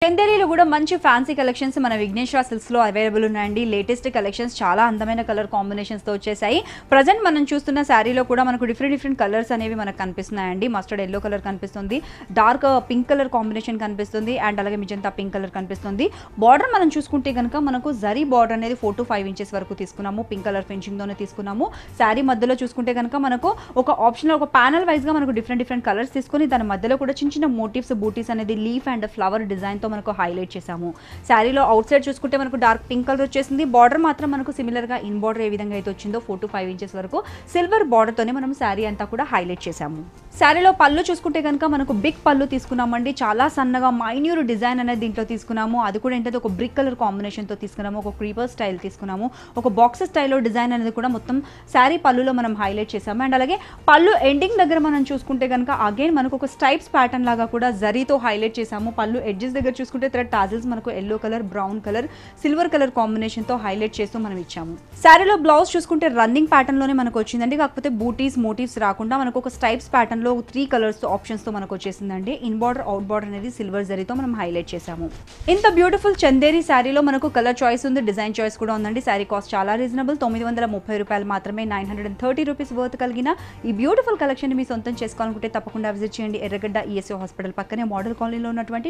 చందేరీలో కూడా మంచి fancy collections మన విఘ్నేశ్వర సిల్క్స్ లో అవైలబుల్ ఉన్నాయండి. లేటెస్ట్ కలెక్షన్స్ చాలా అందమైన కలర్ కాంబినేషన్స్ తో వచ్చేసాయి. ప్రజెంట్ మనం చూస్తున్న శారీలో కూడా మనకు డిఫరెంట్ కలర్స్ అనేవి మనకు కనిపిస్తున్నాయండి. మస్టర్డ్ ఎల్లో కలర్ కనిపిస్తుంది, డార్క్ పింక్ కలర్ కాంబినేషన్ కనిపిస్తుంది, అండ్ అలాగే మిజంతా పింక్ కలర్ కనిపిస్తుంది. బార్డర్ మనం చూసుకుంటే కనుక మనకు జరీ బార్డర్ అనేది 4 to 5 ఇంచెస్ వరకు తీసుకున్నాము. పింక్ కలర్ ఫినిషింగ్ తోనే తీసుకున్నాము. శారీ మధ్యలో చూసుకుంటే కనుక మనకు ఒక ఆప్షనల్ ఒక ప్యానల్ వైజ్ గా మనకు డిఫరెంట్ కలర్స్ తీసుకొని దాని మధ్యలో కూడా చిన్న మోటివ్స్ బూటీస్ అనేది లీఫ్ అండ్ ఫ్లవర్ డిజైన్ తో మనకు హైలైట్ చేసాము. శారీలో అవుట్ సైడ్ చూసుకుంటే మనకు డార్క్ పింక్ కలర్ వచ్చేసింది. బార్డర్ మాత్రం మనకు సిమిలర్ గా ఇన్ బార్డర్ ఏ విధంగా అయితే వచ్చిందో 4 to 5 ఇంచెస్ వరకు సిల్వర్ బార్డర్ తోనే మనం శారీ అంతా కూడా హైలైట్ చేసాము. శారీలో పళ్ళు చూసుకుంటే కనుక మనకు బిగ్ పళ్ళు తీసుకున్నామండి. చాలా సన్నగా మైన్యూర్ డిజైన్ అనేది దీంట్లో తీసుకున్నాము. అది కూడా ఏంటంటే ఒక బ్రిక్ కలర్ కాంబినేషన్ తో తీసుకున్నాము. ఒక క్రీపర్ స్టైల్ తీసుకున్నాము. ఒక బాక్స్ స్టైల్లో డిజైన్ అనేది కూడా మొత్తం శారీ పళ్ళులో మనం హైలైట్ చేసాము. అండ్ అలాగే పళ్ళు ఎండింగ్ దగ్గర మనం చూసుకుంటే కనుక అగైన్ మనకు ఒక స్టైప్స్ ప్యాటర్న్ లాగా కూడా జరీతో హైలైట్ చేసాము. పళ్ళు ఎడ్జెస్ దగ్గర చూసుకుంటే థ్రెడ్ టాజిల్స్ మనకు yellow colour, brown colour, silver colour combination తో హైలైట్ చేస్తూ మనం ఇచ్చాము. శారీలో బ్లౌజ్ చూసుకుంటే రన్నింగ్ ప్యాటర్న్ లోనే మనకు వచ్చిందండి. కాకపోతే బూటీస్ మోటివ్స్ రాకుండా మనకు ఒక స్టైప్స్ ప్యాటర్న్ లో 3 కలర్స్ ఆప్షన్స్ తో మనకు వచ్చేసిందండి. ఇన్ బార్డర్, అవుట్ బార్డర్ అనేది సిల్వర్ జరీతో మనం హైలైట్ చేసాము. ఇంత బ్యూటిఫుల్ చందేరి శారీలో మనకు కలర్ చాయిస్ ఉంది, డిజైన్ చాయిస్ కూడా ఉందండి. శారీ కాస్ట్ చాలా రీజనబుల్, 930 రూపాయలు మాత్రమే. 930 రూపీస్ వర్త్ కలిగిన ఈ బ్యూటిఫుల్ కలెక్షన్ మీ సొంతం చేసుకోవాలనుకుంటే తప్పకుండా విజిట్ చేయండి. ఎర్రగడ్డ ESO హాస్పిటల్ పక్కనే మోడల్ కాలనీలో ఉన్నటువంటి